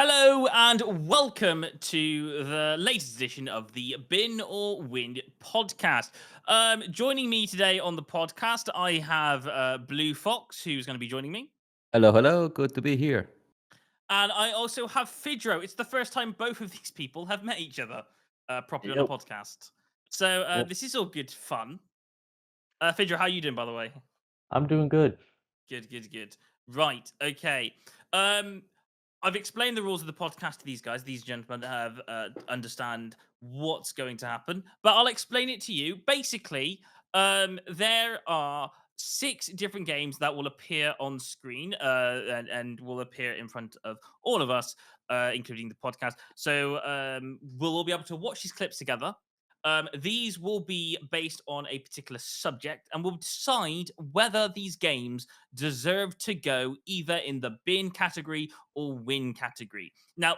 Hello and welcome to the latest edition of the Bin or Win podcast. Joining me today on the podcast, I have Blue Fox, who's going to be joining me, Hello, hello. Good to be here. and I also have Fidro. It's the first time both of these people have met each other properly on a Yep. podcast, so Yep. this is all good fun. Fidro, how you doing, by the way? I'm doing good. Good, good, good. Right, okay. Um, I've explained the rules of the podcast to these guys. These gentlemen have understand what's going to happen, but I'll explain it to you. Basically, there are six different games that will appear on screen and will appear in front of all of us, including the podcast. So we'll all be able to watch these clips together. These will be based on a particular subject, and we'll decide whether these games deserve to go either in the bin category or win category. Now,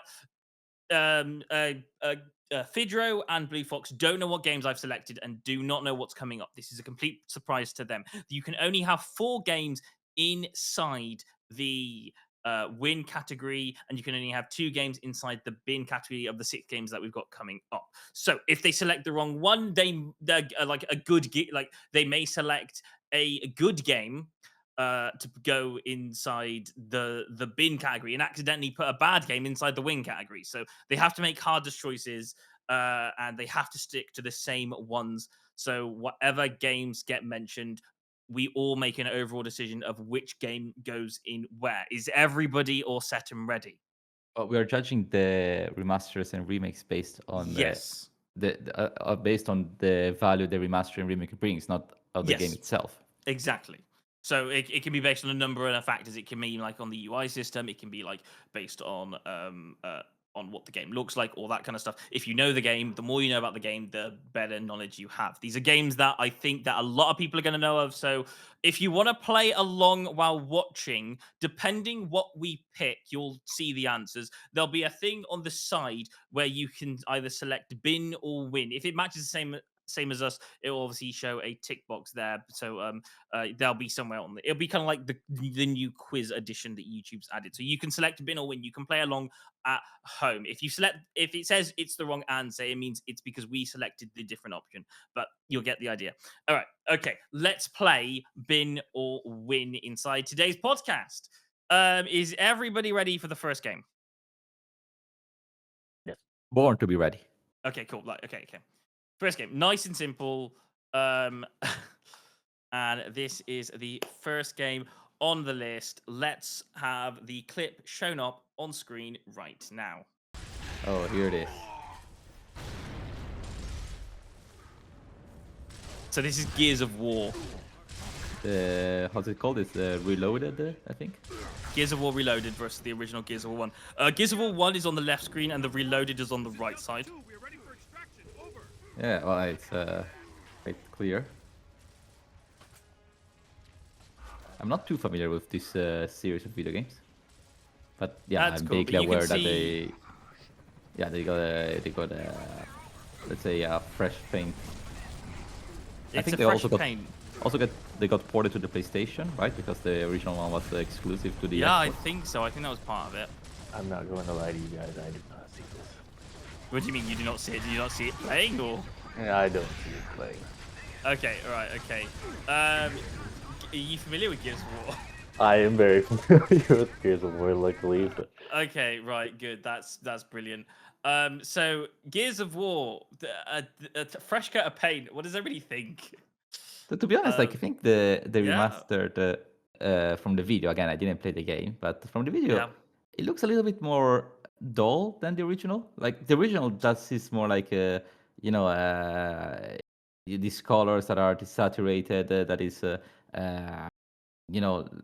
um, uh, uh, Fidro and Blue Fox don't know what games I've selected and do not know what's coming up. This is a complete surprise to them. You can only have four games inside the win category, and you can only have two games inside the bin category of the six games that we've got coming up. So if they select the wrong one, they're like a like they may select a good game to go inside the bin category and accidentally put a bad game inside the win category. So they have to make hardest choices and they have to stick to the same ones. So whatever games get mentioned, we all make an overall decision of which game goes in where. Is everybody all set and ready? We are judging the remasters and remakes based on Yes. based on the value the remaster and remake brings, not of the game Yes. itself. Exactly. So it can be based on a number of factors. It can mean like on the UI system. It can be like based on what the game looks like, all that kind of stuff. If you know the game, the more you know about the game, the better knowledge you have. These are games that I think that a lot of people are going to know of. So if you want to play along while watching, depending what we pick, you'll see the answers. There'll be a thing on the side where you can either select bin or win. If it matches the same as us, it will obviously show a tick box there. So they'll be somewhere on the. It'll be kind of like the new quiz edition that YouTube's added. So you can select bin or win. You can play along at home. If it says it's the wrong answer, it means it's because we selected the different option. But you'll get the idea. All right, okay. Let's play bin or win inside today's podcast. Is everybody ready for the first game? Yes. Born to be ready. Okay, cool. Like, okay. First game, nice and simple. Um, and this is the first game on the list. Let's have the clip shown up on screen right now. Oh, here it is. So this is Gears of War. How's it called? It's Reloaded, I think. Gears of War Reloaded versus the original Gears of War 1. Gears of War 1 is on the left screen and the Reloaded is on the right side. Yeah, well, it's quite clear. I'm not too familiar with this series of video games, but yeah, That's I'm cool, but vaguely you can aware that see- they got a let's say a fresh paint. I It's think a they fresh also got paint. they got ported to the PlayStation, right? Because the original one was exclusive to the Yeah, I Xbox. think so. I think that was part of it. I'm not going to lie to you guys. I did not see this. What do you mean you do not see it? Do you not see it playing or? Yeah, I don't see it playing. Okay, all right, okay. Are you familiar with Gears of War? I am very familiar with Gears of War, luckily, but Okay, right, good. That's brilliant. So Gears of War, a fresh coat of paint. What does everybody think? To be honest, like I Um, think the yeah, remastered from the video again. I didn't play the game, but from the video, yeah, it looks a little bit more dull than the original. Like the original, just is more like you know these colors that are desaturated, that is uh,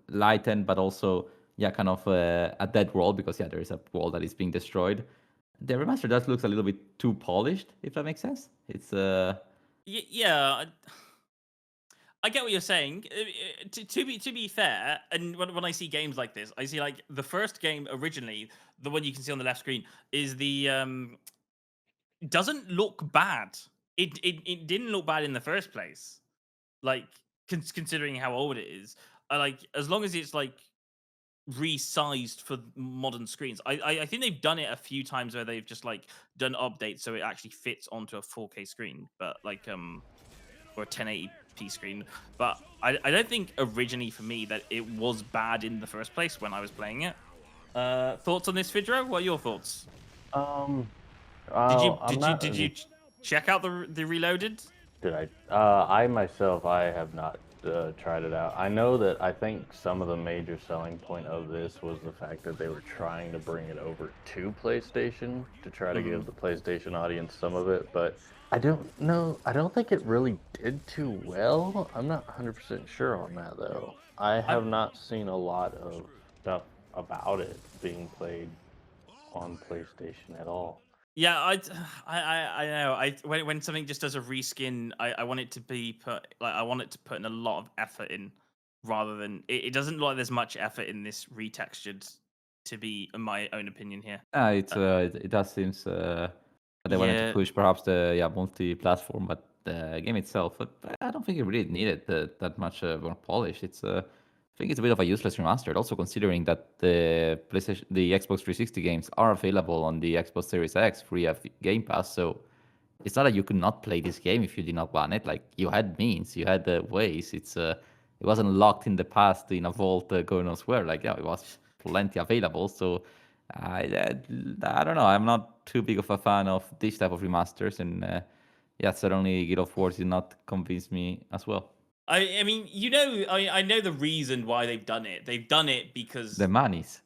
lightened, but also yeah, kind of a dead world because yeah, there is a world that is being destroyed. The remaster just looks a little bit too polished, if that makes sense. It's yeah. I get what you're saying. To be fair, and when I see games like this, I see like the first game originally, the one you can see on the left screen, is the doesn't look bad. It didn't look bad in the first place. Like considering how old it is, I like as long as it's like resized for modern screens. I think they've done it a few times where they've just like done updates so it actually fits onto a 4K screen, but like or a 1080p screen. But I don't think originally for me that it was bad in the first place when I was playing it. Thoughts on this, Fidro? What are your thoughts? Um, Did you I'm did you not. did you check out the Reloaded? Did I? I myself, I have not tried it out. I know that I think some of the major selling point of this was the fact that they were trying to bring it over to PlayStation to try to give the PlayStation audience some of it, but I don't know. I don't think it really did too well. I'm not 100% sure on that though. I have not seen a lot of stuff about it being played on PlayStation at all. Yeah, I know. When something just does a reskin, I want it to be put like I want it to put in a lot of effort in, rather than it doesn't look like there's much effort in this retextured, to be in my own opinion here. It does seems they wanted to Yeah, push perhaps the multi-platform, but the game itself, but I don't think it really needed that much more polish. I think it's a bit of a useless remaster. Also considering that the Xbox 360 games are available on the Xbox Series X free of Game Pass, so it's not that you could not play this game if you did not want it. Like you had means, you had ways. It wasn't locked in the past in a vault going elsewhere. Like yeah, it was plenty available. So I don't know. I'm not too big of a fan of this type of remasters, and yeah, certainly Guild of War did not convince me as well. I mean, I know the reason why they've done it. They've done it because The monies.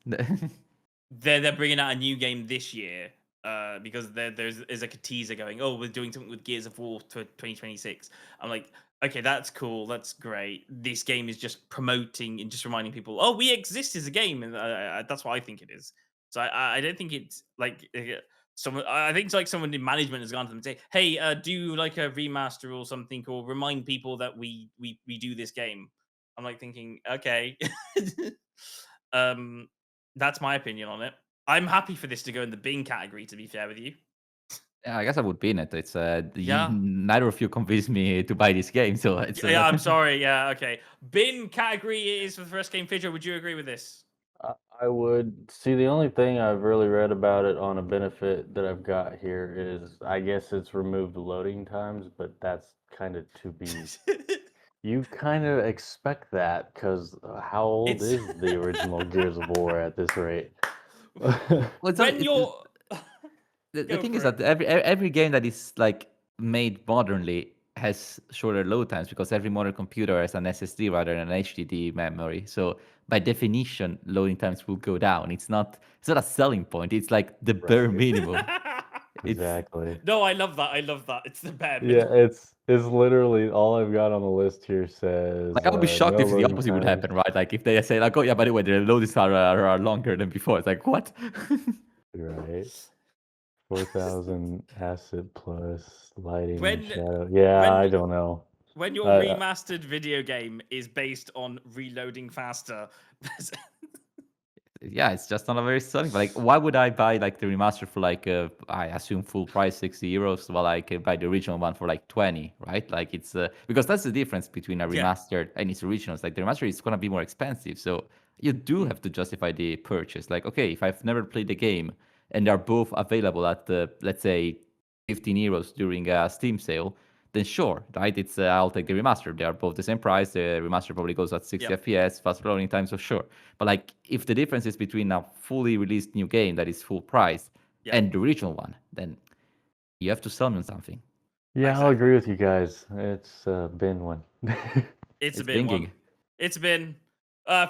they're bringing out a new game this year. Because there's like a teaser going, oh, we're doing something with Gears of War to 2026. I'm like, okay, that's cool, that's great. This game is just promoting and just reminding people, oh, we exist as a game, and that's what I think it is. So I don't think it's like someone. I think it's like someone in management has gone to them and say, hey, do like a remaster or something, or remind people that we do this game. I'm like thinking, okay, um, that's my opinion on it. I'm happy for this to go in the bin category, to be fair with you. Yeah, I guess I would be in it. Yeah. Neither of you convinced me to buy this game, so it's Yeah, I'm sorry. Yeah, okay. Bin category is for the first game. Fidget, would you agree with this? I would see the only thing I've really read about it on a benefit that I've got here is I guess it's removed loading times, but that's kind of to be. You kind of expect that because how old It's is the original Gears of War at this rate? well, when you're the go thing is for it. that every game that is like made modernly has shorter load times because every modern computer has an SSD rather than an HDD memory. So by definition, loading times will go down. It's not a selling point. It's like the bare Right. minimum. It's Exactly. No, I love that. I love that. It's the bare Yeah, minimum. it's literally all I've got on the list here says like I would be shocked no if the loading opposite would times. happen, right? Like if they say like, oh yeah, by the way, the loading times are longer than before. It's like what? Right. 4,000 acid plus lighting and When shadow. Yeah, I when don't know. when your Uh, remastered video game is based on reloading faster. Yeah, it's just not a very selling. But like, why would I buy like the remaster for like I assume full price 60 euros, while I can buy the original one for like 20, right? Like it's because that's the difference between a Yeah. remastered and its originals. Like the remaster is gonna be more expensive, so you do have to justify the purchase. Like, okay, if I've never played the game and they're both available at let's say 15 euros during a Steam sale, then sure, right? I'll take the remaster. They are both the same price. The remaster probably goes at 60 Yep. FPS, fast loading time, so sure. But like, if the difference is between a fully released new game that is full price Yep. and the original one, then you have to sell me something. yeah, I'll Exactly. agree with you guys. It's been one. It's a It's bin one. binging. It's a bin.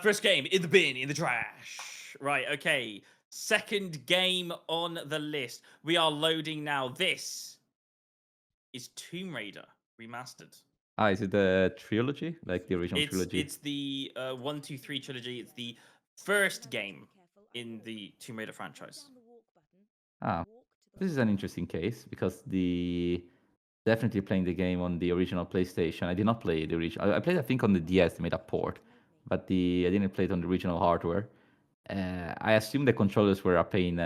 First game in the bin, in the trash. Right, okay. Second game on the list. We are loading now. This is Tomb Raider Remastered. Is it the trilogy, like the original trilogy? It's the 1, 2, 3 trilogy. It's the first game in the Tomb Raider franchise. Ah, this is an interesting case because the definitely playing the game on the original PlayStation. I did not play the original. I played, I think, on the DS. They made a port, but I didn't play it on the original hardware. I assume the controllers were a pain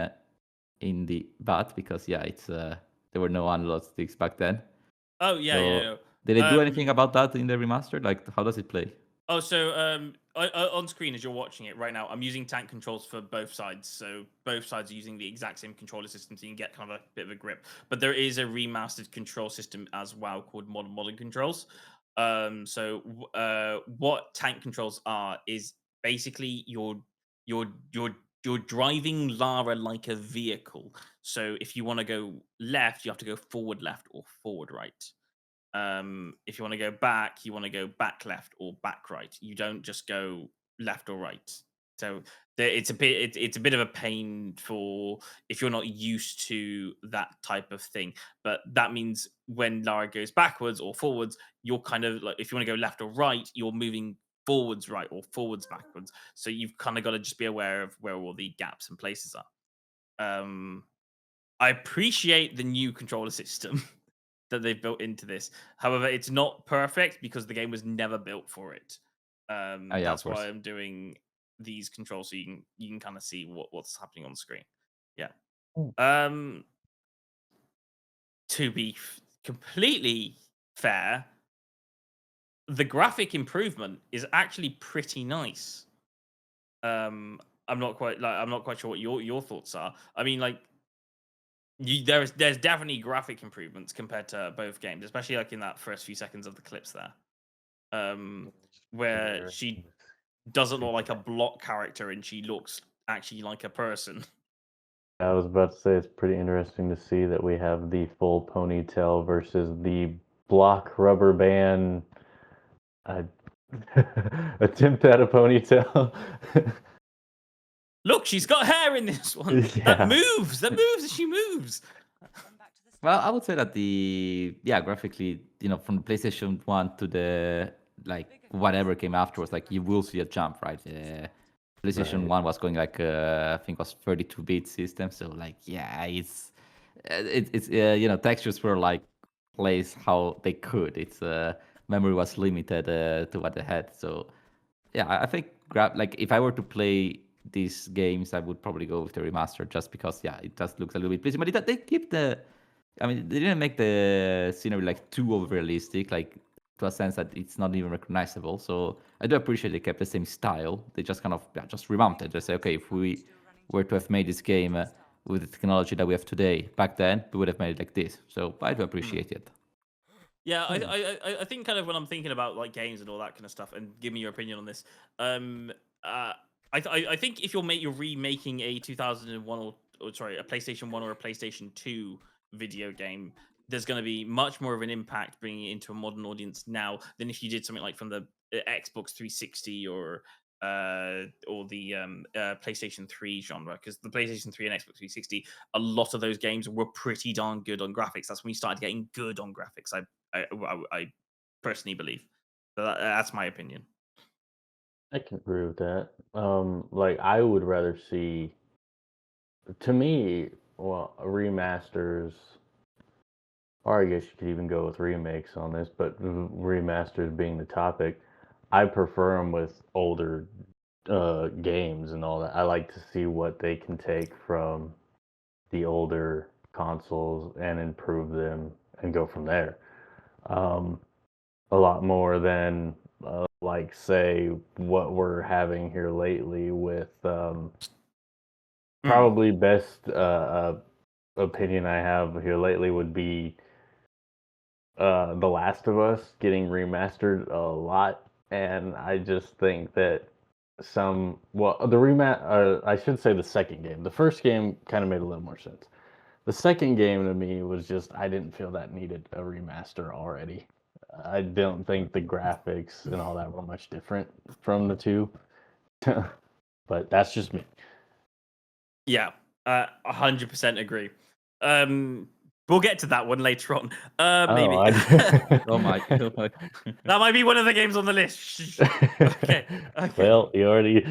in the butt because yeah, it's there were no analog sticks back then. Oh yeah, So yeah. did they do anything about that in the remaster? Like, how does it play? Oh, so on screen as you're watching it right now, I'm using tank controls for both sides. So both sides are using the exact same controller system, so you can get kind of a bit of a grip. But there is a remastered control system as well called modern controls. What tank controls are is basically you're you're you're driving Lara like a vehicle. So if you want to go left, you have to go forward left or forward right. If you want to go back, you want to go back left or back right. You don't just go left or right. So it's a bit of a pain for if you're not used to that type of thing. But that means when Lara goes backwards or forwards, you're kind of like if you want to go left or right, you're moving forwards right or forwards backwards. So you've kind of got to just be aware of where all the gaps and places are. I appreciate the new controller system that they've built into this. However, it's not perfect because the game was never built for it. Yeah, of That's course. why I'm doing these controls so you can kind of see what's happening on the screen. Yeah. Mm. Um, to be completely fair, the graphic improvement is actually pretty nice. I'm not quite sure what your thoughts are. I mean, like there's definitely graphic improvements compared to both games, especially like in that first few seconds of the clips there, It's pretty where interesting she to doesn't see look like a that. block character and she looks actually like a person. I was about to say it's pretty interesting to see that we have the full ponytail versus the block rubber band uh, attempt at a ponytail. Look, she's got hair in this one. That Yeah. moves. That moves as she moves. Well, I would say that graphically, from the PlayStation 1 to the like whatever came afterwards, like you will see a jump, right? PlayStation Right. 1 was going like I think was 32-bit system, so like yeah, textures were like placed how they could. It's memory was limited to what they had, so yeah, I think like if I were to play these games, I would probably go with the remaster just because yeah, it just looks a little bit pleasing. But they keep I mean, they didn't make the scenery like too over realistic, like to a sense that it's not even recognizable. So I do appreciate they kept the same style. They just kind of just revamped it. They say, okay, if we were to have made this game with the technology that we have today, back then we would have made it like this. So I do Mm. appreciate it. Yeah, Hmm. I think kind of when I'm thinking about like games and all that kind of stuff, and give me your opinion on this. Um, I think if you're remaking a 2001 or sorry a PlayStation 1 or a PlayStation 2 video game, there's going to be much more of an impact bringing it into a modern audience now than if you did something like from the Xbox 360 or the PlayStation 3 genre, because the PlayStation 3 and Xbox 360, a lot of those games were pretty darn good on graphics. That's when we started getting good on graphics. I personally believe. So that's my opinion. I can agree with that. Like I would rather see, to me, well, remasters, or I guess you could even go with remakes on this, but remasters being the topic, I prefer them with older games and all that. I like to see what they can take from the older consoles and improve them and go from there. Um, a lot more than like say what we're having here lately with Mm. probably best opinion I have here lately would be The Last of Us getting remastered a lot, and I just think that I should say the second game. The first game kind of made a little more sense. The second game to me was just I didn't feel that needed a remaster already. I don't think the graphics and all that were much different from the two, but that's just me. Yeah, 100% agree. We'll get to that one later on. Oh, Maybe. Oh my, oh my. That might be one of the games on the list. Shh. Okay. Okay. Well, you already.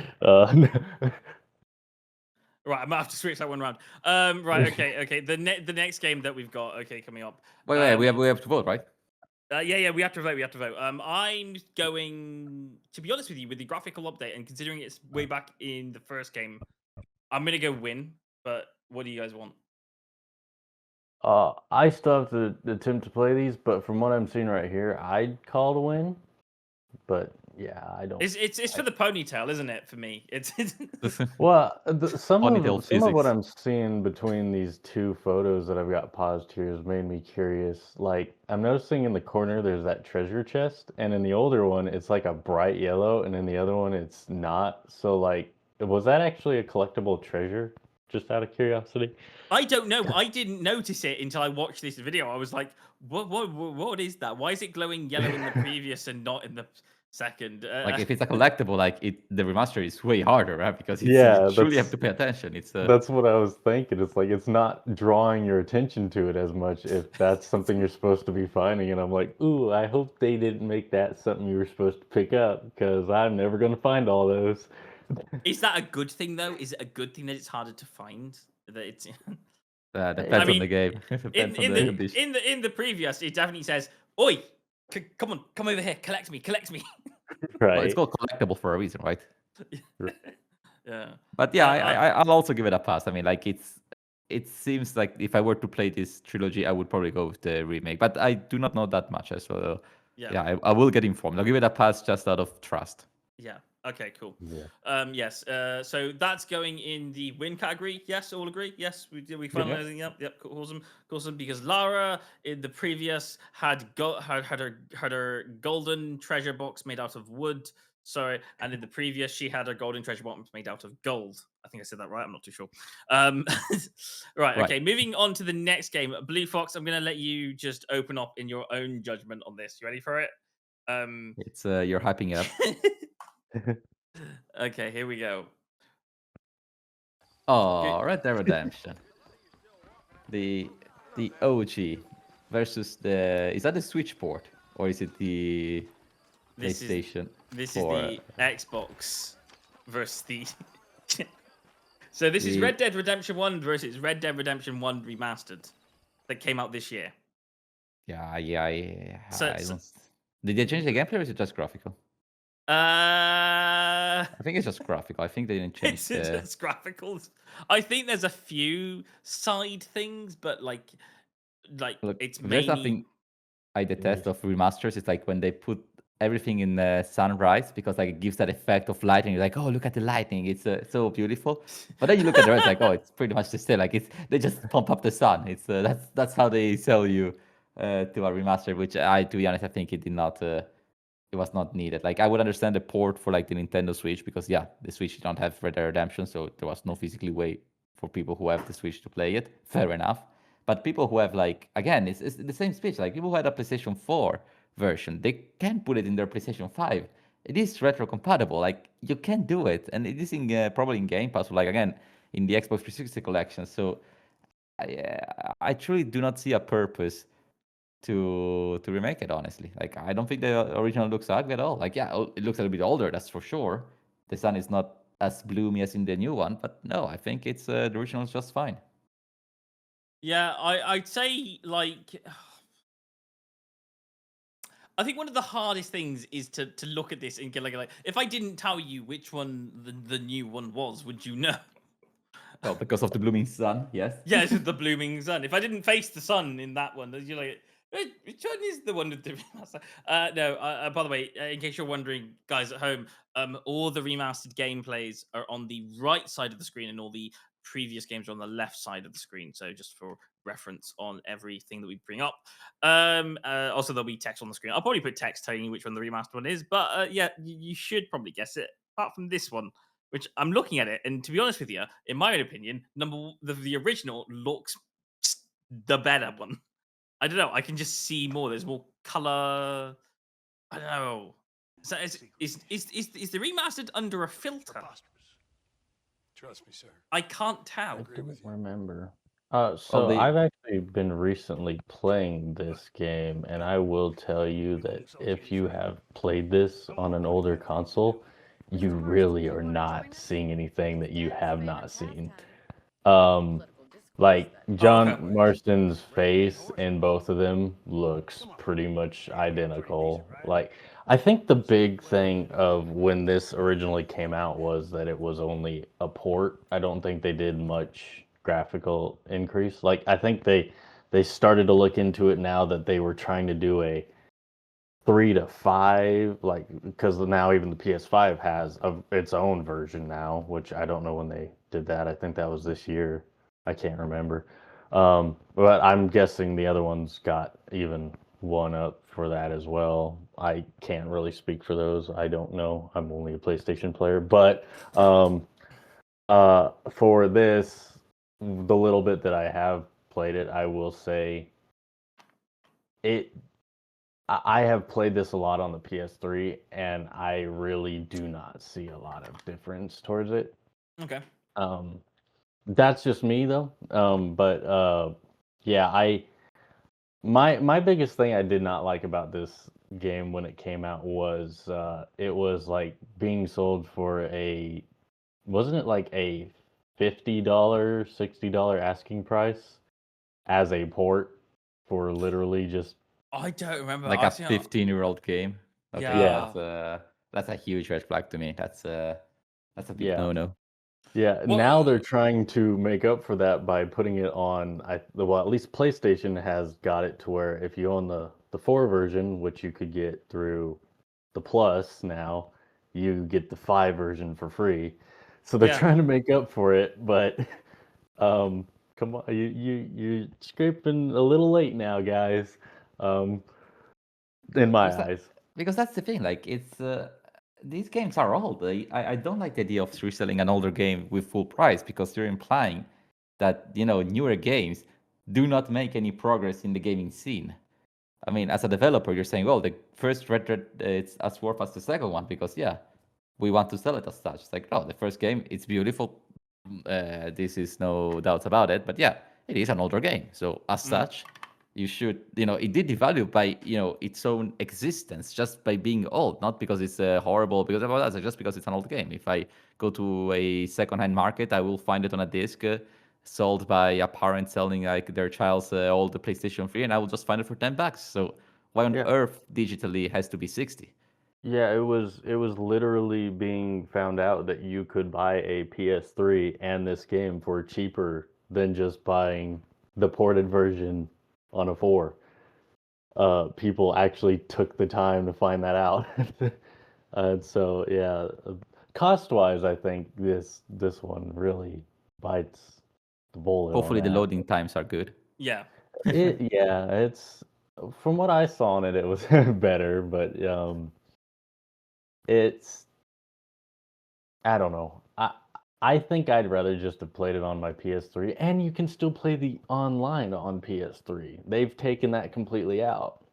Right, I might have to switch that one around. Right. Okay. Okay. The next game that we've got. Okay, coming up. Wait, we have to vote, right? Yeah. We have to vote. We have to vote. I'm going to be honest with you with the graphical update and considering it's way back in the first game. I'm gonna go win. But what do you guys want? I still have to attempt to play these, but from what I'm seeing right here, I'd call to win. But Yeah, I don't. It's for the ponytail, isn't it? For me, it's Well, some Ponytail of what physics. I'm seeing between these two photos that I've got paused here has made me curious. Like, I'm noticing in the corner there's that treasure chest, and in the older one it's like a bright yellow, and in the other one it's not. So, like, was that actually a collectible treasure? Just out of curiosity. I don't know. I didn't notice it until I watched this video. I was like, what is that? Why is it glowing yellow in the previous and not in the second? Like if it's a collectible, like the remaster is way harder, right? Because you Yeah, truly have to pay attention. It's that's what I was thinking. It's like it's not drawing your attention to it as much if that's something you're supposed to be finding. And I'm like, ooh, I hope they didn't make that something you were supposed to pick up because I'm never gonna find all those. Is that a good thing though? Is it a good thing that it's harder to find? That it's. depends I on mean, the game. Depends on the condition. in the previous, it definitely says, "Oi, come on, come over here, collect me, collect me." Well, it's Right. called collectible for a reason, right? Yeah. But yeah, I'll also give it a pass. I mean, like it seems like if I were to play this trilogy, I would probably go with the remake. But I do not know that much, so Yeah. yeah, I will get informed. I'll give it a pass just out of trust. Yeah. Okay. Cool. Yeah. Yes. So that's going in the win category. Yes. All agree. Yes. We finalizing. Yep. Yep. Awesome. Awesome. Because Lara in the previous had her golden treasure box made out of wood. Sorry. And in the previous, she had her golden treasure box made out of gold. I think I said that right. I'm not too sure. Right. Okay. Moving on to the next game, Blue Fox. I'm going to let you just open up in your own judgment on this. You ready for it? It's you're hyping it up. Okay, here we go. Oh, Red Dead Redemption. The OG versus the is that the Switch port or is it the PlayStation? This is the Xbox versus the. So this is Red Dead Redemption 1 versus Red Dead Redemption 1 Remastered that came out this year. Yeah. So, did they change the gameplay or is it just graphical? I think it's just graphical. I think they didn't change it's graphical. I think there's a few side things, but like Look, it's there's mainly. something I detest of remasters. It's like when they put everything in sunrise because like it gives that effect of lightning. You're like, oh, look at the lightning, it's so beautiful. But then you look at the rest, like, oh, it's pretty much the same. Like they just pump up the sun. It's that's how they sell you to a remaster. Which to be honest, I think it did not. It was not needed. Like I would understand the port for like the Nintendo Switch because yeah, the Switch did not have Red Dead Redemption, so there was no physically way for people who have the Switch to play it. Fair enough. But people who have like again, it's the same speech. Like people who had a PlayStation 4 version, they can put it in their PlayStation 5. It is retro compatible. Like you can do it, and it is in probably in Game Pass. Like again, in the Xbox 360 collection. So I truly do not see a purpose to remake it. Honestly, like I don't think the original looks ugly at all. Like yeah, it looks a little bit older. That's for sure. The sun is not as bloomy as in the new one, but no, I think it's the original is just fine. Yeah, I'd say like. I think one of the hardest things is to look at this and get like if I didn't tell you which one the new one was, would you know? Well, because of the blooming sun, yes. Yeah, it's the blooming sun. If I didn't face the sun in that one, you're like, which one is the one with the remaster? No. By the way, in case you're wondering, guys at home, all the remastered gameplays are on the right side of the screen, and all the previous games are on the left side of the screen. So just for reference on everything that we bring up. Also, there'll be text on the screen. I'll probably put text telling you which one the remastered one is, but yeah, you should probably guess it. Apart from this one, which I'm looking at it, and to be honest with you, in my opinion, the original looks the better one. I don't know. I can just see more. There's more color. I don't know. So is the remastered under a filter? Trust me, sir. I can't tell. I don't remember. Well, So I've actually been recently playing this game, and I will tell you that if you have played this on an older console, you really are not seeing anything that you have not seen. Like John Marston's face in both of them looks pretty much identical. Like I think the big thing of when this originally came out was that it was only a port. I don't think they did much graphical increase. Like I think they started to look into it now that they were trying to do a 3 to 5, like because now even the PS5 has its own version now, which I don't know when they did that. I think that was this year. I can't remember. But I'm guessing the other ones got even one up for that as well. I can't really speak for those. I don't know. I'm only a PlayStation player, but for this, the little bit that I have played it, I will say it. I have played this a lot on the PS3, and I really do not see a lot of difference towards it. Okay. That's just me though. But yeah, my biggest thing I did not like about this game when it came out was it was like being sold for wasn't it like a $50, $60 asking price as a port for literally just I don't remember. Like I a think 15-year-old game. Okay, Yeah. that's a huge red flag to me. That's a big yeah. no-no. Yeah, Well, now they're trying to make up for that by putting it on. Well, at least PlayStation has got it to where if you own the 4 version, which you could get through the Plus now, you get the 5 version for free. So they're Yeah. trying to make up for it, but come on, you're scraping a little late now, guys. In my Because eyes. because that's the thing. Like it's these games are old. I don't like the idea of reselling an older game with full price because you're implying that newer games do not make any progress in the gaming scene. I mean, as a developer, you're saying, well, the first Red Dead it's as worth as the second one because yeah, we want to sell it as such. It's like, no, the first game it's beautiful. This is no doubts about it. But yeah, it is an older game, so as such, you should, it did devalue by its own existence just by being old, not because it's horrible because of all that, just because it's an old game. If I go to a second-hand market, I will find it on a disc. Sold by a parent selling like their child's old PlayStation 3, and I will just find it for $10. So why on Yeah. earth digitally has to be 60? Yeah, it was literally being found out that you could buy a PS3 and this game for cheaper than just buying the ported version on a 4. People actually took the time to find that out. And so yeah, cost-wise, I think this one really bites the bullet on Hopefully the that. loading times are good. Yeah. Yeah, it's from what I saw on it, it was better, but it's I don't know. I think I'd rather just have played it on my PS3, and you can still play the online on PS3. They've taken that completely out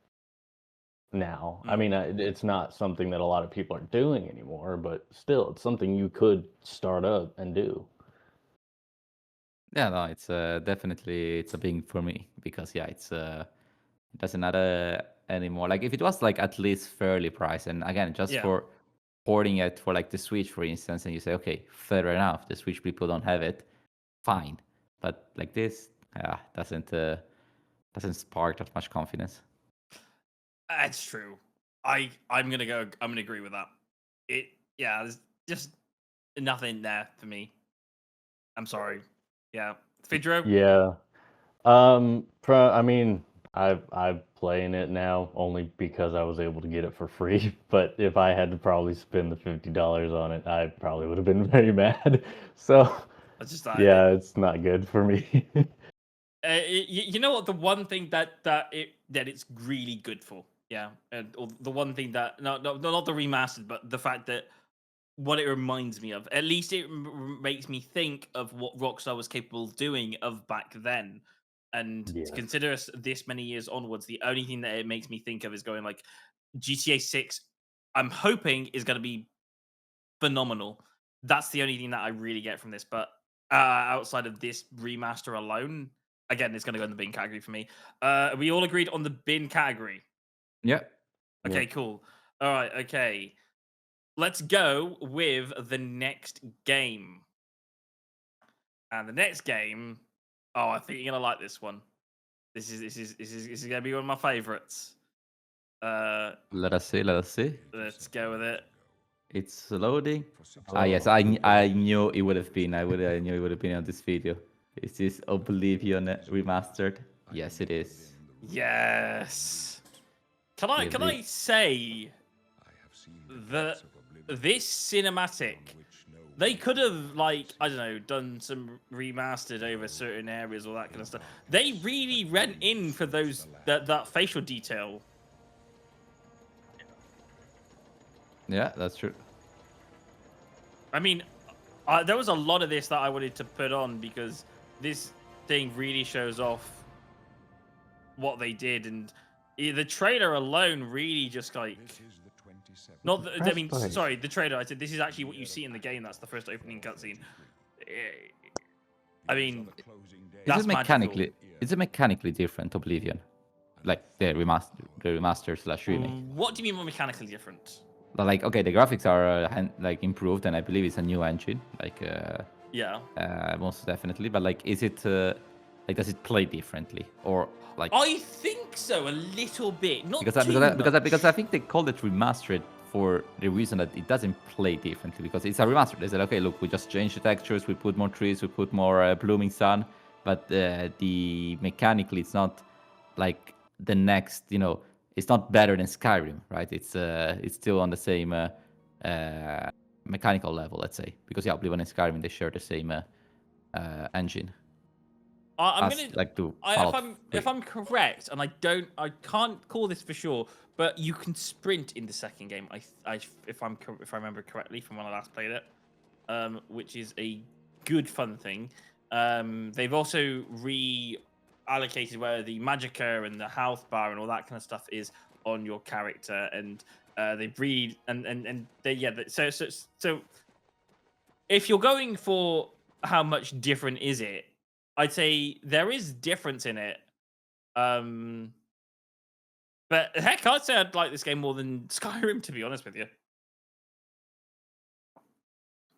now. I mean, it's not something that a lot of people are doing anymore, but still, it's something you could start up and do. Yeah, no, it's definitely it's a big for me because yeah, it doesn't matter anymore. Like if it was like at least fairly priced, and again, just Yeah. for porting it for like the Switch, for instance, and you say, okay, fair enough, the Switch people don't have it, fine. But like this, doesn't spark that much confidence. That's true. I'm gonna agree with that. There's just nothing there for me. I'm sorry. Yeah. Fidro? Yeah. I mean, I'm playing it now only because I was able to get it for free. But if I had to probably spend the $50 on it, I probably would have been very mad. So That's just yeah, it's not good for me. you know what? The one thing that it's really good for, yeah, or the one thing that not the remastered, but the fact that what it reminds me of, at least it makes me think of what Rockstar was capable of doing of back then. And to Yes. consider us this many years onwards, the only thing that it makes me think of is going like GTA 6. I'm hoping is going to be phenomenal. That's the only thing that I really get from this. But outside of this remaster alone, again, it's going to go in the bin category for me. We all agreed on the bin category. Yeah. Okay, cool. All right, okay. Let's go with the next game. And the next game, I think you're gonna like this one. This is gonna be one of my favorites. Let us see. Let's go with it. It's loading. Oh. Yes, I knew it would have been. I knew it would have been on this video. Is this Oblivion Remastered? Yes, it is. Yes. Can I say that this cinematic, they could have, like, I don't know, done some remastered over certain areas or that kind of stuff. They really went in for that facial detail. Yeah, that's true. I mean, there was a lot of this that I wanted to put on because this thing really shows off what they did, and the trailer alone really just like not. I mean, sorry, the trailer. I said this is actually what you see in the game. That's the first opening cutscene. I mean, that's magical. Is it mechanically different, Oblivion? Like the remaster / remake. What do you mean by mechanically different? But like, okay, the graphics are like improved, and I believe it's a new engine. Like, yeah, most definitely. But like, is it like, does it play differently, or like? I think so, a little bit. Not because I think they called it remastered for the reason that it doesn't play differently, because it's a remaster. They said, okay, look, we just changed the textures, we put more trees, we put more blooming sun, but the mechanically it's not like the next, it's not better than Skyrim, right? It's still on the same mechanical level, let's say, because yeah, Oblivion and Skyrim, they share the same engine. If I'm correct, and I can't call this for sure, but you can sprint in the second game. If I remember correctly from when I last played it, which is a good fun thing. They've also reallocated where the magicka and the health bar and all that kind of stuff is on your character, and so if you're going for how much different is it, I'd say there is difference in it. But heck, I'd say I'd like this game more than Skyrim, to be honest with you.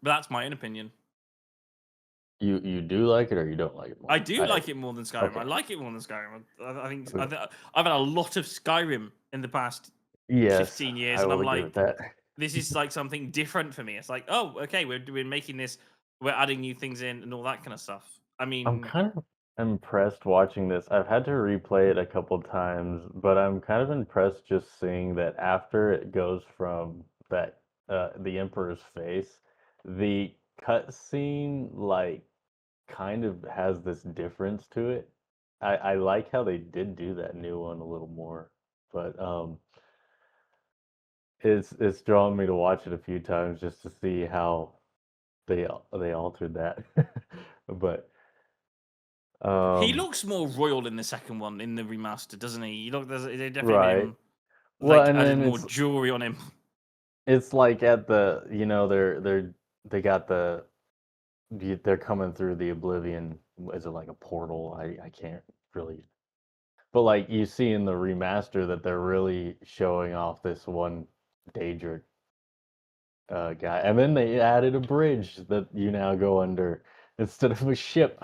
But that's my own opinion. You do like it, or you don't like it more? I do like it more than Skyrim. Okay. I like it more than Skyrim. I think I've had a lot of Skyrim in the past 15 years, I and I'm will agree like, with that. this is like something different for me. It's like, oh, okay, we're making this, we're adding new things in and all that kind of stuff. I mean, I'm kind of impressed watching this. I've had to replay it a couple times, but I'm kind of impressed just seeing that after it goes from that the Emperor's face, the cutscene like kind of has this difference to it. I like how they did do that new one a little more, but it's drawn me to watch it a few times just to see how they altered that. But he looks more royal in the second one, in the remaster, doesn't he? They definitely right. made him, Well, like, and added then more jewelry on him. it's like at the they're coming through the Oblivion. Is it like a portal? I can't really. But like you see in the remaster that they're really showing off this one Daedric guy, and then they added a bridge that you now go under instead of a ship.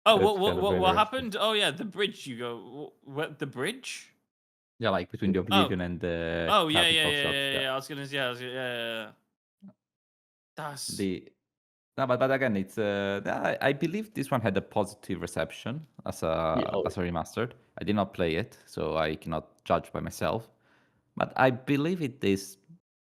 Oh, It's kind of what interesting. happened? Oh yeah, the bridge. You go, what, the bridge? Yeah, like between the Oblivion and the Oh yeah. capital shops. I was gonna say, yeah. That's No, but again, it's I believe this one had a positive reception as a remastered. I did not play it, so I cannot judge by myself. But I believe it is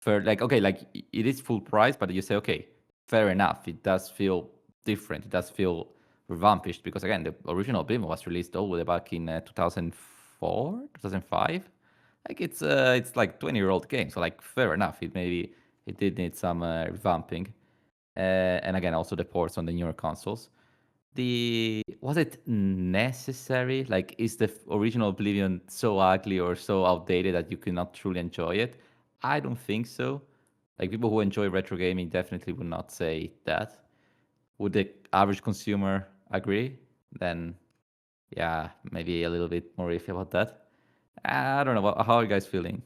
fair. Like, okay, like it is full price, but you say, okay, fair enough. It does feel different. It does feel revamped, because again, the original Oblivion was released all the way back in 2004, 2005. Like it's like 20-year-old game, so like fair enough. It did need some revamping. And again, also the ports on the newer consoles. Was it necessary? Like, is the original Oblivion so ugly or so outdated that you cannot truly enjoy it? I don't think so. Like, people who enjoy retro gaming definitely would not say that. Would the average consumer agree? Then, yeah, maybe a little bit more iffy about that. I don't know. How are you guys feeling?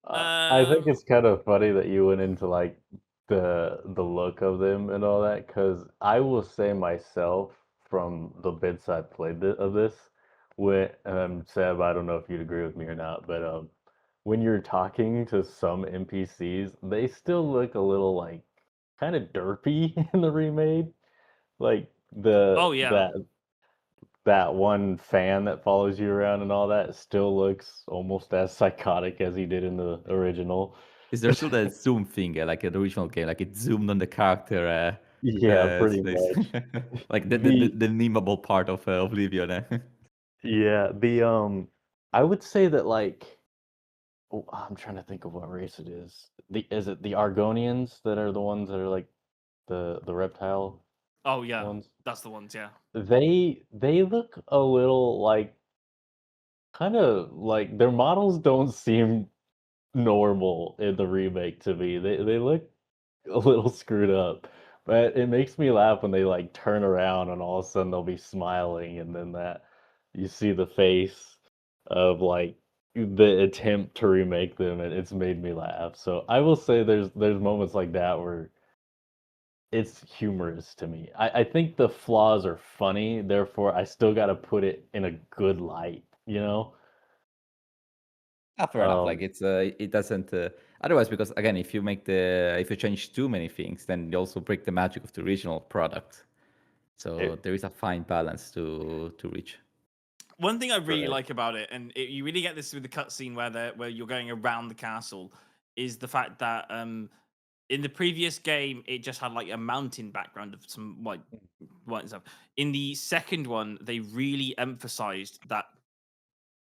I think it's kind of funny that you went into like the look of them and all that, because I will say myself, from the bits I played of this, Seb, I don't know if you'd agree with me or not, but when you're talking to some NPCs, they still look a little like kind of derpy in the remade, like oh yeah. that one fan that follows you around and all that still looks almost as psychotic as he did in the original. Is there still that zoom thing, like in the original game, like it zoomed on the character Yeah, pretty space, much. like The the memeable part of Oblivion. yeah, I would say that like oh, I'm trying to think of what race it is. Is it the Argonians that are the ones that are like the reptile Oh yeah, ones? that's the ones. Yeah. They look a little like kind of like their models don't seem normal in the remake to me. They look a little screwed up. But it makes me laugh when they like turn around and all of a sudden they'll be smiling and then that you see the face of like the attempt to remake them and it's made me laugh. So I will say there's moments like that where it's humorous to me. I think the flaws are funny, therefore I still gotta put it in a good light, you know? Ah, fair enough. Like Um it's it doesn't. Otherwise, because again, if you change too many things, then you also break the magic of the original product. So it, there is a fine balance to reach. One thing I really right. like about it, and you really get this with the cutscene where you're going around the castle, is the fact that in the previous game it just had like a mountain background of some white stuff. In the second one, they really emphasized that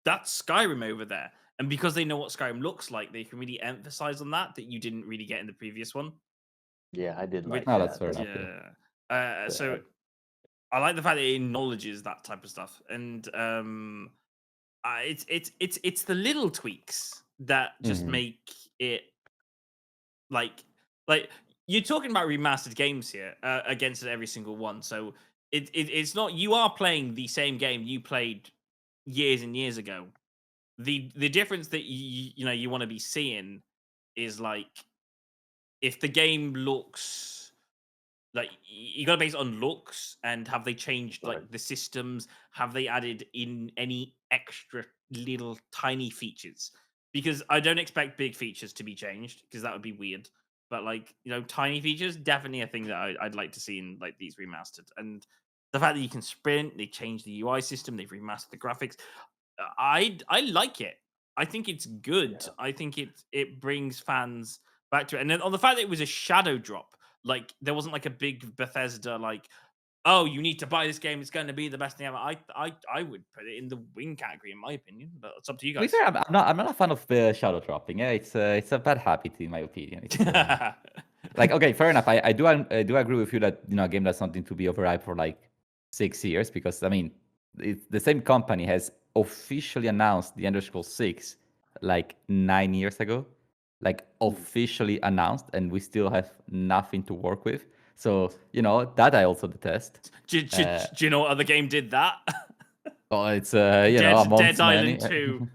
that's Skyrim over there, and because they know what Skyrim looks like, they can really emphasize on that you didn't really get in the previous one. Yeah, I did Which like No, that's that. fair enough. Yeah. yeah, so That. I like the fact that it acknowledges that type of stuff, and it's the little tweaks that just Mhm. make it like like you're talking about remastered games here against every single one. So it's not you are playing the same game you played years and years ago. The difference that you want to be seeing is like if the game looks like you got to base it on looks and have they changed like Right. the systems, have they added in any extra little tiny features, because I don't expect big features to be changed because that would be weird, but like tiny features definitely a thing that I'd like to see in like these remastered. And the fact that you can sprint, they changed the UI system, they've remastered the graphics. I like it. I think it's good. Yeah. I think it brings fans back to it. And then on the fact that it was a shadow drop, like there wasn't like a big Bethesda like, oh, you need to buy this game. It's going to be the best thing ever. I would put it in the win category in my opinion, but it's up to you To be guys. fair, I'm not a fan of shadow dropping. Yeah, it's a bad habit in my opinion. It's like okay, fair enough. I do agree with you that a game that's not need to be overhyped for like 6 years because I mean, the same company has officially announced the Elder Scrolls 6 like 9 years ago, like Mm. officially announced, and we still have nothing to work with. So that I also detest. Do you know what other game did that? Well, it's Dead amongst many. Island 2.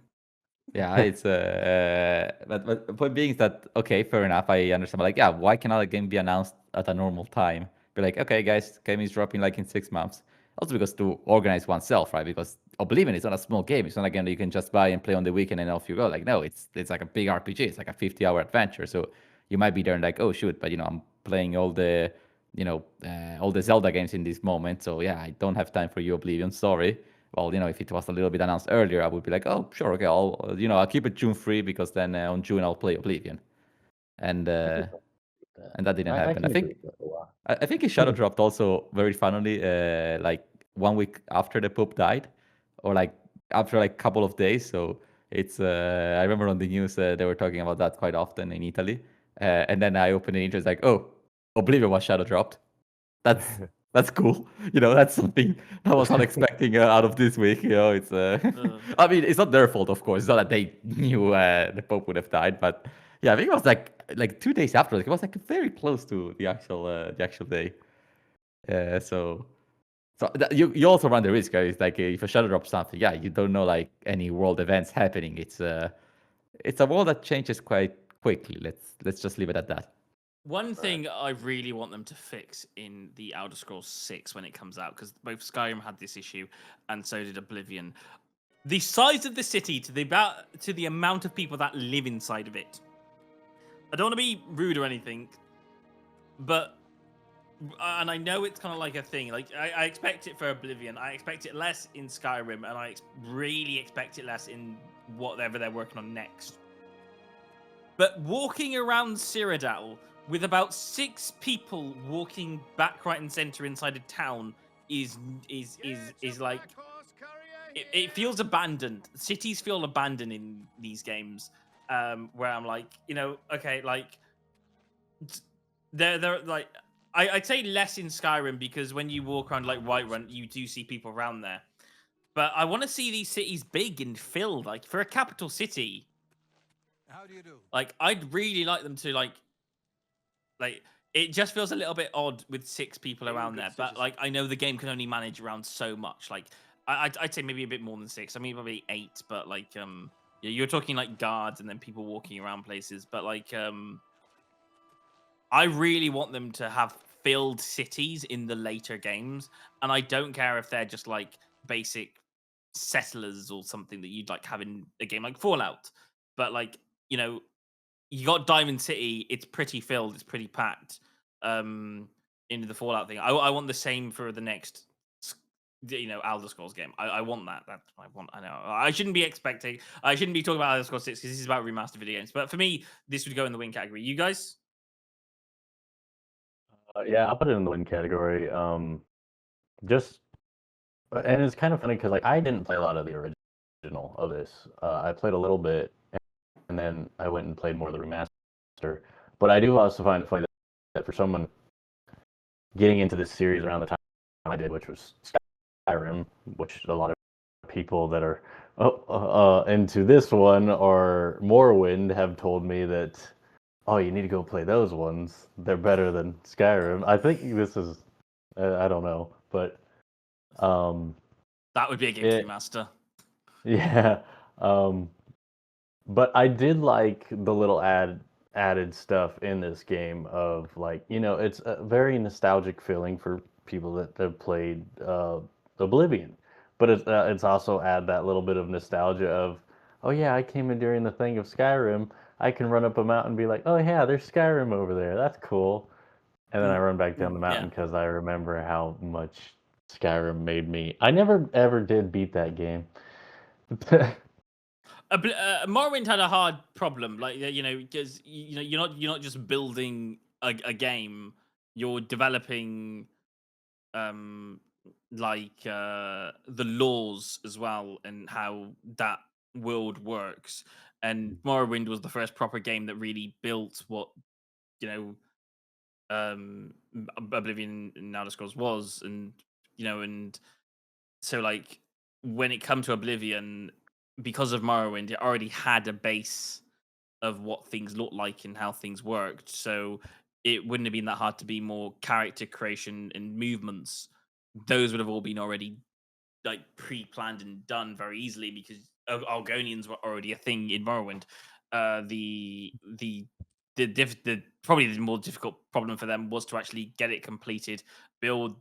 Yeah, it's but the point being is that okay, fair enough. I understand. But like, yeah, why cannot a game be announced at a normal time? Be like, okay, guys, game is dropping like in 6 months. Also because to organize oneself, right? Because Oblivion is not a small game. It's not a game that you can just buy and play on the weekend and off you go. Like, no, it's like a big RPG. It's like a 50-hour adventure. So you might be there and like, oh shoot, but I'm playing all the Zelda games in this moment. So yeah, I don't have time for you, Oblivion. Sorry. Well, if it was a little bit announced earlier, I would be like, oh, sure, okay, I'll keep it June free because then on June I'll play Oblivion, and I uh, could agree with that. and that didn't I happen. can agree with that a lot. I think his shadow dropped also very funnily, like 1 week after the Pope died, or like after like a couple of days. So it's I remember on the news they were talking about that quite often in Italy, and then I opened the interest like, oh, Oblivion was shadow dropped. That's that's cool. That's something I was not expecting out of this week. It's Uh, I mean, it's not their fault, of course. It's not that they knew the Pope would have died, but yeah, I think it was like 2 days after. Like, it was like very close to the actual day. So you also run the risk, right? It's like if a shadow drops something, yeah, you don't know like any world events happening. It's a world that changes quite quickly. Let's just leave it at that. One Right. thing I really want them to fix in the Elder Scrolls 6 when it comes out, because both Skyrim had this issue and so did Oblivion. The size of the city to the amount of people that live inside of it. I don't want to be rude or anything, but and I know it's kind of like a thing. Like I expect it for Oblivion. I expect it less in Skyrim, and I really expect it less in whatever they're working on next. But walking around Cyrodiil with about 6 people walking back, right, and center inside a town is like it feels abandoned. Cities feel abandoned in these games, where I'm like, okay, like they're like I'd say less in Skyrim because when you walk around like Whiterun, you do see people around there. But I want to see these cities big and filled, like for a capital city. How do you do? Like I'd really like them to like it just feels a little bit odd with 6 people around there. But like I know the game can only manage around so much. Like I'd say maybe a bit more than 6. I mean probably 8. But like yeah, you're talking like guards and then people walking around places. But like I really want them to have filled cities in the later games, and I don't care if they're just like basic settlers or something that you'd like have in a game like Fallout. But like, you got Diamond City, it's pretty filled, it's pretty packed. Into the Fallout thing. I want the same for the next Elder Scrolls game. I want that. That's what I want. I know. I shouldn't be talking about Elder Scrolls 6 because this is about remastered video games. But for me, this would go in the win category. You guys? Yeah, I'll put it in the win category. Just and it's kind of funny because like I didn't play a lot of the original of this. I played a little bit, and then I went and played more of the remaster. But I do also find it funny that for someone getting into this series around the time I did, which was Skyrim, which a lot of people that are into this one or Morrowind have told me that, oh, you need to go play those ones. They're better than Skyrim. I think this is, I don't know, but that would be a game remaster. Yeah, but I did like the little added stuff in this game of like, it's a very nostalgic feeling for people that have played Oblivion, but it's also add that little bit of nostalgia of, oh yeah, I came in during the thing of Skyrim. I can run up a mountain and be like, oh yeah, there's Skyrim over there. That's cool. And then I run back down the mountain because I remember how much Skyrim made me. I never ever did beat that game. Morrowind had a hard problem, like because you're not just building a game, you're developing the laws as well and how that world works. And Morrowind was the first proper game that really built what Oblivion and Elder Scrolls was, and and so like when it come to Oblivion, because of Morrowind, it already had a base of what things looked like and how things worked. So it wouldn't have been that hard to be more character creation and movements. Those would have all been already like pre-planned and done very easily because Argonians were already a thing in Morrowind. The probably the more difficult problem for them was to actually get it completed, build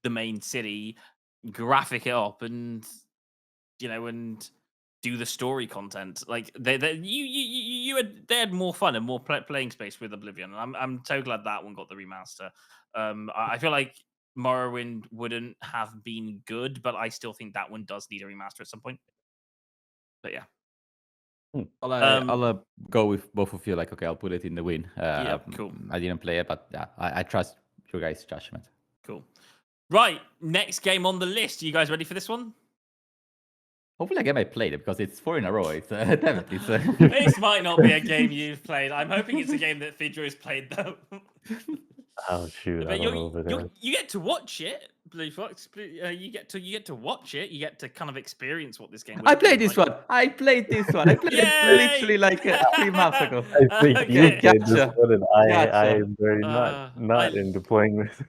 the main city, graphic it up, and and do the story content. Like they had more fun and more playing space with Oblivion. And I'm so glad that one got the remaster. I feel like Morrowind wouldn't have been good, but I still think that one does need a remaster at some point. But yeah. I'll go with both of you. Like, okay, I'll put it in the win. Yeah, cool. I didn't play it, but yeah, I trust your guys' judgment. Cool. Right, next game on the list. You guys ready for this one? Hopefully, a game I played it because it's 4 in a row. It's definitely. This might not be a game you've played. I'm hoping it's a game that Fidro's played though. Oh shoot! But you get to watch it, Blue Fox. You get to watch it. You get to kind of experience what this game. I played this one. I played this one. I played it literally like 3 months ago. I think you did this one, and I am very not into playing this.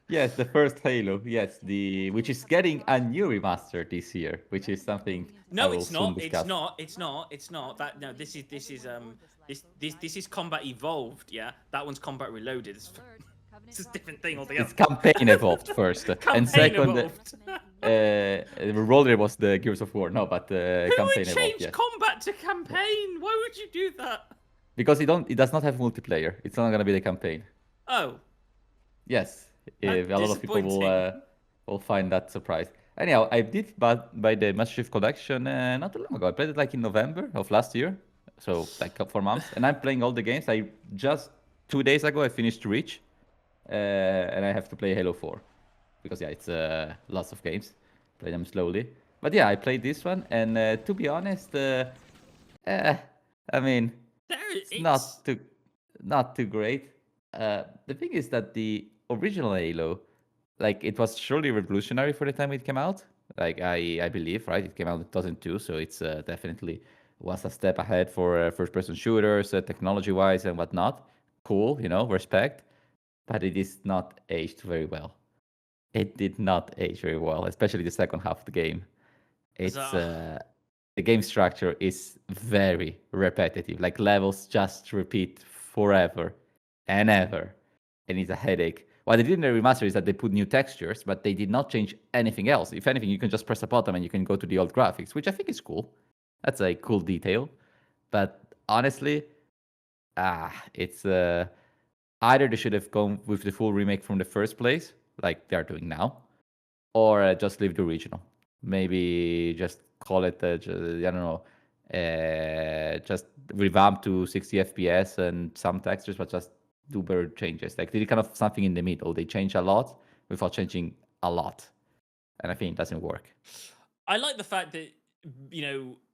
Yes, the first Halo. Yes, which is getting a new remaster this year, which is something. No, it's not. It's not. This is Combat Evolved. Yeah, that one's Combat Reloaded. It's a different thing altogether. It's Campaign Evolved first, and second, Roller was the Gears of War. No, but Campaign Evolved. Who would change combat to campaign? Why would you do that? Because it does not have multiplayer. It's not gonna be the campaign. Oh. Yes. If a lot of people disappointing. will find that surprise. Anyhow, I did buy the Master Chief Collection not too long ago. I played it like in November of last year, so like 4 months. And I'm playing all the games. I just 2 days ago I finished Reach, and I have to play Halo 4 because yeah, it's lots of games. Play them slowly. But yeah, I played this one, and to be honest, I mean, it's not too great. The thing is that the original Halo, like it was surely revolutionary for the time it came out. Like I believe, right? It came out in 2002, so it's definitely was a step ahead for first-person shooters, technology-wise and whatnot. Cool, respect. But it is not aged very well. It did not age very well, especially the second half of the game. It's So, the game structure is very repetitive. Like levels just repeat forever and ever, and it's a headache. What they did in the remaster is that they put new textures, but they did not change anything else. If anything, you can just press a button and you can go to the old graphics, which I think is cool. That's a cool detail. But honestly, it's either they should have gone with the full remake from the first place, like they're doing now, or just leave the original. Maybe just call it, I don't know, just revamp to 60 FPS and some textures, but just do better changes. Like they did kind of something in the middle. They change a lot without changing a lot, and I think it doesn't work. I like the fact that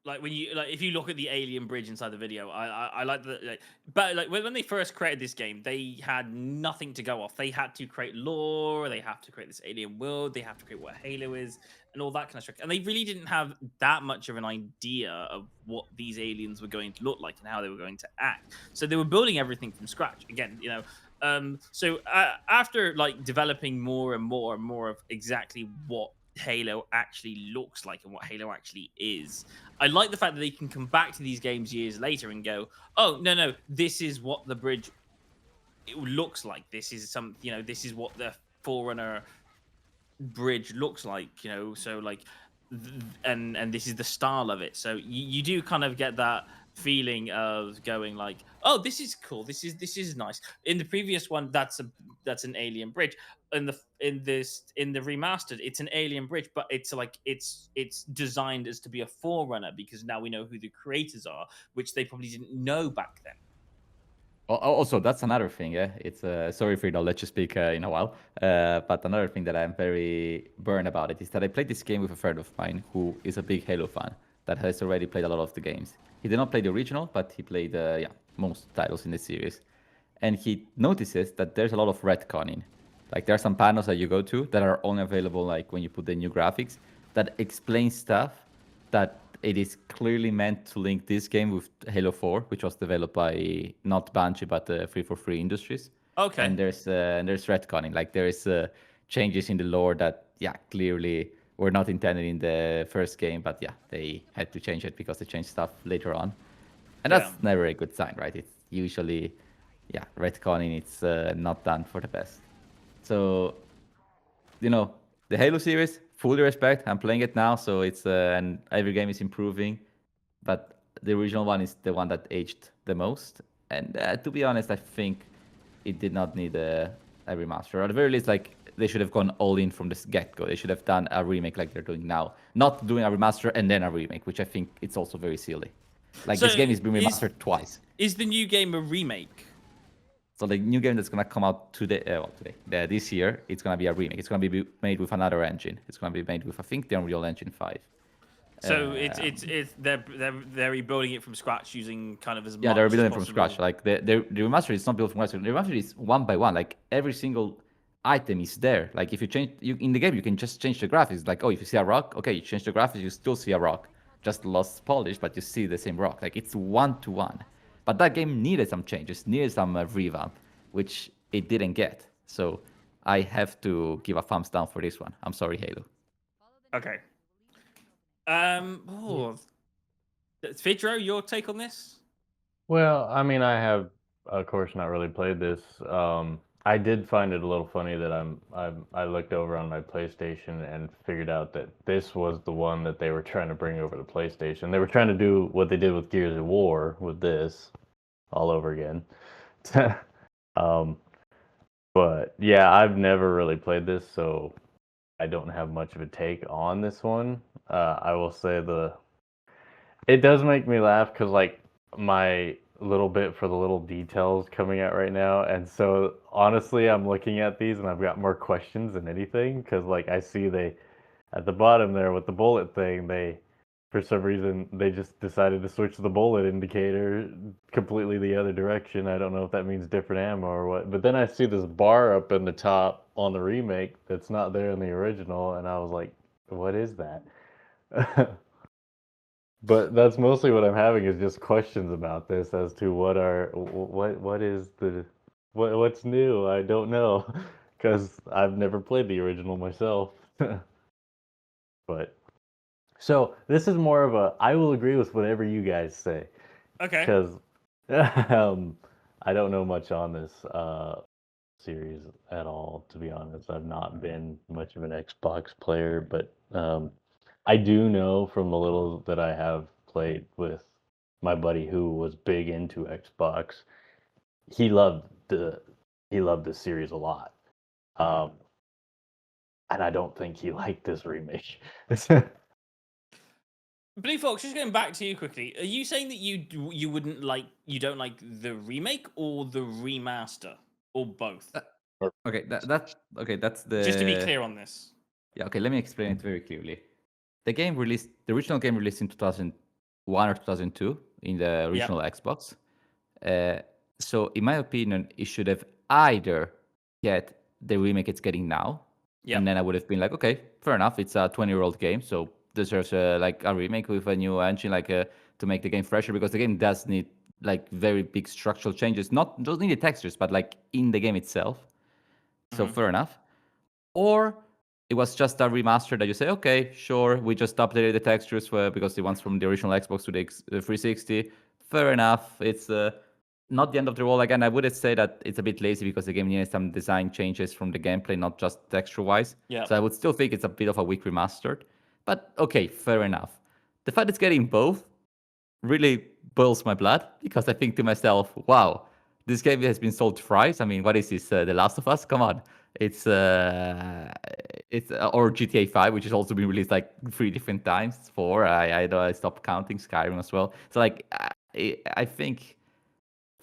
like when you if you look at the alien bridge inside the video, I like that. But like when they first created this game, they had nothing to go off. They had to create lore. They have to create this alien world. They have to create what Halo is and all that kind of stuff. And they really didn't have that much of an idea of what these aliens were going to look like and how they were going to act. So they were building everything from scratch. Again, so after like developing more and more and more of exactly what Halo actually looks like and what Halo actually is. I like the fact that they can come back to these games years later and go, "Oh, no, this is what the bridge looks like. This is this is what the Forerunner bridge looks like, so like and this is the style of it." So you do kind of get that feeling of going like, oh, this is cool, this is nice. In the previous one, that's an alien bridge. In the remastered, it's an alien bridge, but it's like it's designed as to be a Forerunner because now we know who the creators are, which they probably didn't know back then. Also, that's another thing. It's sorry for I'll let you speak in a while. But another thing that I'm very burned about it is that I played this game with a friend of mine who is a big Halo fan that has already played a lot of the games. He did not play the original, but he played most titles in the series, and he notices that there's a lot of retconning. Like there are some panels that you go to that are only available like when you put the new graphics that explain stuff that it is clearly meant to link this game with Halo 4, which was developed by not Bungie but 343 Industries. Okay. And there's retconning, like there is changes in the lore that clearly were not intended in the first game, but they had to change it because they changed stuff later on, and that's never a good sign, right? It's usually retconning. It's not done for the best. So the Halo series, fully respect. I'm playing it now, so it's and every game is improving. But the original one is the one that aged the most. And to be honest, I think it did not need a remaster. Or at the very least, like they should have gone all in from the get-go. They should have done a remake like they're doing now, not doing a remaster and then a remake, which I think it's also very silly. Like this game has been remastered twice. Is the new game a remake? So the new game that's gonna come out this year, it's gonna be a remake. It's gonna be made with another engine. It's gonna be made with, I think, the Unreal Engine 5. So they're rebuilding it from scratch using kind of as much. Yeah, they're rebuilding it from scratch. Like the remaster is not built from scratch. The remaster is one by one. Like every single item is there. Like if you change in the game, you can just change the graphics. Like, oh, if you see a rock, okay, you change the graphics, you still see a rock, just lost polish, but you see the same rock. Like it's 1-to-1. But that game needed some changes, needed some revamp, which it didn't get. So I have to give a thumbs down for this one. I'm sorry, Halo. Okay. Fidro, your take on this? Well, I mean, I have, of course, not really played this. I did find it a little funny that I looked over on my PlayStation and figured out that this was the one that they were trying to bring over to PlayStation. They were trying to do what they did with Gears of War with this all over again. But yeah, I've never really played this, so I don't have much of a take on this one. I will say it does make me laugh because like my little bit for the little details coming out right now, and so honestly, I'm looking at these and I've got more questions than anything because like I see they at the bottom there with the bullet thing, they for some reason they just decided to switch the bullet indicator completely the other direction. I don't know if that means different ammo or what. But then I see this bar up in the top on the remake that's not there in the original, and I was like, what is that? But that's mostly what I'm having is just questions about this as to what is what's new? I don't know because I've never played the original myself. But so this is more of a I will agree with whatever you guys say Okay. because I don't know much on this series at all, to be honest. I've not been much of an Xbox player, but I do know from the little that I have played with my buddy who was big into Xbox. He loved the series a lot. And I don't think he liked this remake. Blue Fox, just going back to you quickly. Are you saying that you don't like the remake or the remaster or both? Okay, that's the Just to be clear on this. Yeah, okay, let me explain it very clearly. The original game released in 2001 or 2002 in the original Xbox. So in my opinion, it should have either get the remake it's getting now, Yeah. and then I would have been like, okay, fair enough, it's a 20-year-old game, so deserves like a remake with a new engine, like to make the game fresher, because the game does need like very big structural changes, not just in the textures, but like in the game itself. So fair enough. Or it was just a remaster that you say, okay, sure, we just updated the textures because it wants from the original Xbox to the 360. Fair enough. It's not the end of the world. Again, I would say that it's a bit lazy because the game needs some design changes from the gameplay, not just texture-wise. Yeah. So I would still think it's a bit of a weak remastered. But okay, fair enough. The fact it's getting both really boils my blood because I think to myself, wow, this game has been sold thrice. I mean, what is this? The Last of Us? Come on, it's or GTA 5, which has also been released like 3 different times. 4. I stopped counting. Skyrim as well. So like, I think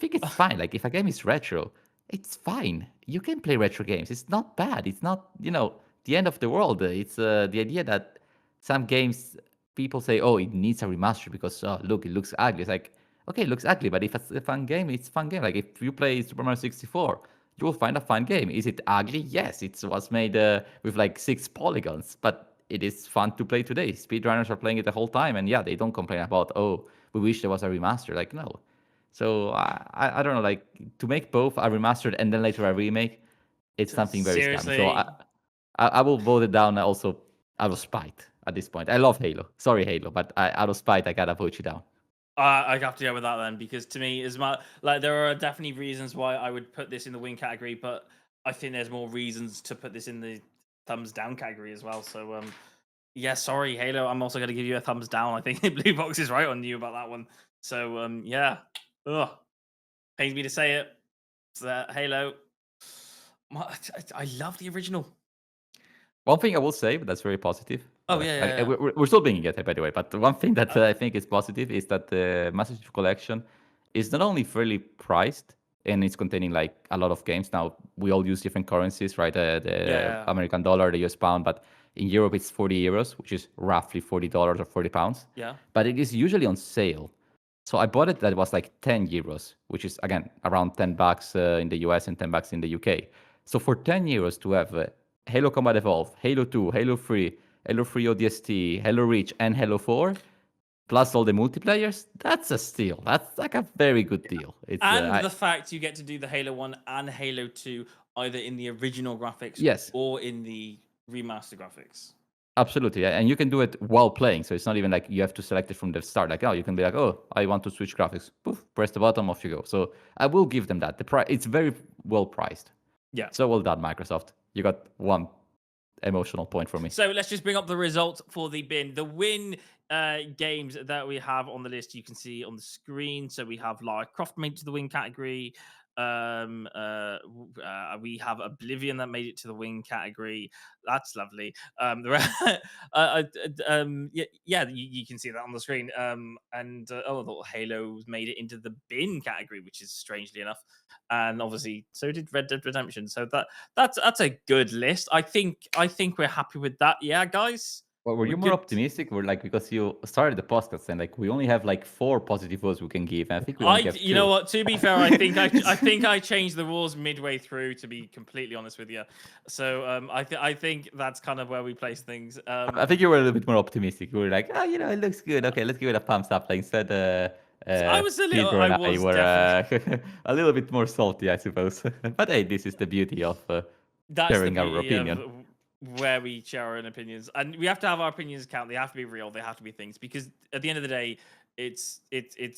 it's fine. Like if a game is retro, it's fine. You can play retro games. It's not bad. It's not the end of the world. It's the idea that some games people say, oh, it needs a remaster because look, it looks ugly. It's like, okay, it looks ugly, but if it's a fun game, it's a fun game. Like if you play Super Mario 64, you will find a fun game. Is it ugly? Yes, it was made with like 6 polygons, but it is fun to play today. Speedrunners are playing it the whole time, and yeah, they don't complain about, oh, we wish there was a remaster. Like no. So I don't know, like to make both a remastered and then later a remake, it's something very scammy. So Seriously. I will vote it down also out of spite at this point. I love Halo. Sorry, Halo, but out of spite, I gotta vote you down. I have to go with that then because to me, there are definitely reasons why I would put this in the win category, but I think there's more reasons to put this in the thumbs down category as well. So yeah, sorry, Halo. I'm also going to give you a thumbs down. I think Blue Box is right on you about that one. So yeah, ugh, pains me to say it. So, Halo. I love the original. One thing I will say, but that's very positive. Oh yeah. We're still being it, by the way. But the one thing that I think is positive is that the Master Chief Collection is not only fairly priced and it's containing like a lot of games. Now we all use different currencies, right? The American dollar, the US pound, but in Europe it's 40 euros, which is roughly $40 or 40 pounds. Yeah. But it is usually on sale. So I bought it that was like 10 euros, which is again around $10 in the US and $10 in the UK. So for 10 euros to have Halo Combat Evolved, Halo 2, Halo 3, Halo 3 ODST, Halo Reach, and Halo 4, plus all the multiplayers, that's a steal. That's like a very good deal. It's, and the fact you get to do the Halo 1 and Halo 2 either in the original graphics or in the remaster graphics. Absolutely, yeah. And you can do it while playing, so it's not even like you have to select it from the start. Like, oh, you can be like, oh, I want to switch graphics. Poof, press the button, off you go. So I will give them that. It's very well priced. Yeah. So well done, Microsoft. You got one emotional point for me. So let's just bring up the results for the bin. The win games that we have on the list, you can see on the screen. So we have Lara Croft made to the win category. We have Oblivion that made it to the wing category. That's lovely. Yeah, you can see that on the screen. Halo made it into the bin category, which is strangely enough, and obviously so did Red Dead Redemption. So that's a good list. I think we're happy with that. Yeah, guys. Well, were We're you more good. optimistic? Or like because you started the podcast and like we only have like 4 positive votes we can give, and I think we only have 2. You know what? To be fair, I think I changed the rules midway through. To be completely honest with you, so I think that's kind of where we place things. I think you were a little bit more optimistic. You were like, oh, it looks good. Okay, let's give it a thumbs up. Like instead, I was a little. Peter I and I was were definitely. a little bit more salty, I suppose. But hey, this is the beauty of That's the sharing our beauty opinion. of where we share our own opinions, and we have to have our opinions count. They have to be real. They have to be things, because at the end of the day, it's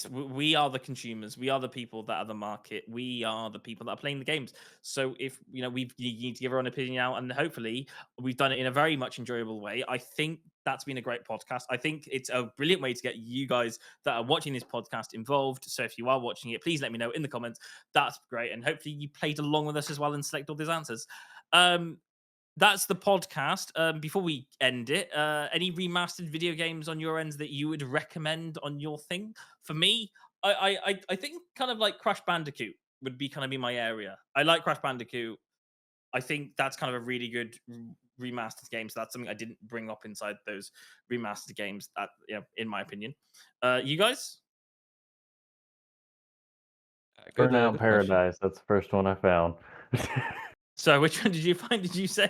we are the consumers. We are the people that are the market. We are the people that are playing the games. So if we need to give our own opinion out, and hopefully we've done it in a very much enjoyable way. I think that's been a great podcast. I think it's a brilliant way to get you guys that are watching this podcast involved. So if you are watching it, please let me know in the comments. That's great, and hopefully you played along with us as well and select all these answers. That's the podcast. Before we end it, any remastered video games on your ends that you would recommend on your thing? For me, I think kind of like Crash Bandicoot would be kind of in my area. I like Crash Bandicoot. I think that's kind of a really good remastered game. So that's something I didn't bring up inside those remastered games. That in my opinion, you guys. Good, Burnout good question. Paradise. That's the first one I found. So which one did you find? Did you say?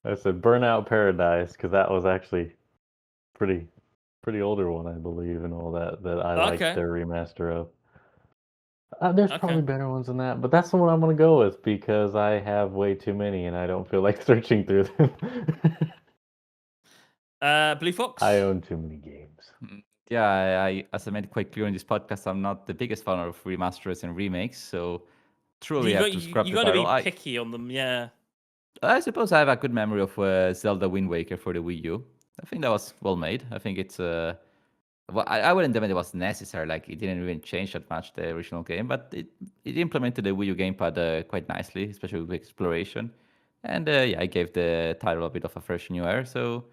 I said Burnout Paradise because that was actually pretty older one, I believe, and all that I liked Okay. their remaster of. There's Okay. probably better ones than that, but that's the one I'm gonna go with because I have way too many and I don't feel like searching through them. Blue Fox. I own too many games. Yeah, I as I made it quite clear in this podcast, I'm not the biggest fan of remasters and remakes. So truly, I have to scrap You the got to be title. picky on them. Yeah. I suppose I have a good memory of Zelda Wind Waker for the Wii U. I think that was well made. I think it's well, I wouldn't admit it was necessary. Like it didn't even change that much the original game, but it implemented the Wii U gamepad quite nicely, especially with exploration. And yeah, I gave the title a bit of a fresh new air. So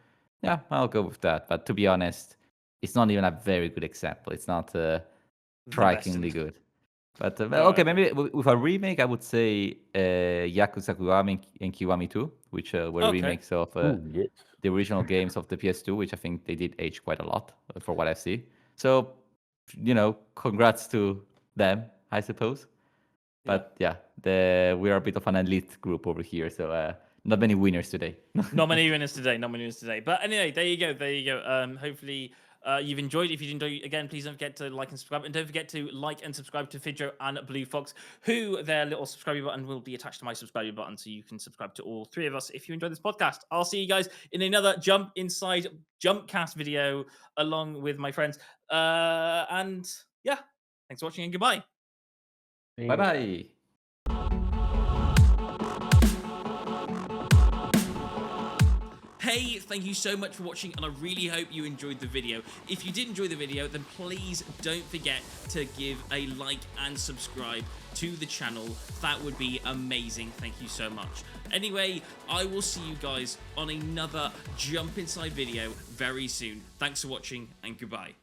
yeah, I'll go with that. But to be honest, it's not even a very good example. It's not The best strikingly in- good. But well, Alright, okay, maybe with a remake, I would say Yakuza Kiwami and Kiwami 2, which were Okay. remakes of Ooh, yes. the original games of the PS2, which I think they did age quite a lot for what I see. So, congrats to them, I suppose. But yeah, we are a bit of an elite group over here, so not many winners today. Not many winners today. Not many winners today. But anyway, there you go. There you go. Hopefully you've enjoyed. If you enjoyed, again, please don't forget to like and subscribe, and don't forget to like and subscribe to Fidjo and Blue Fox, who their little subscribe button will be attached to my subscribe button, so you can subscribe to all 3 of us if you enjoy this podcast. I'll see you guys in another Jump Inside Jumpcast video along with my friends. And yeah, thanks for watching and goodbye. Bye bye. Hey, thank you so much for watching, and I really hope you enjoyed the video. If you did enjoy the video, then please don't forget to give a like and subscribe to the channel. That would be amazing. Thank you so much. Anyway, I will see you guys on another Jump Inside video very soon. Thanks for watching, and goodbye.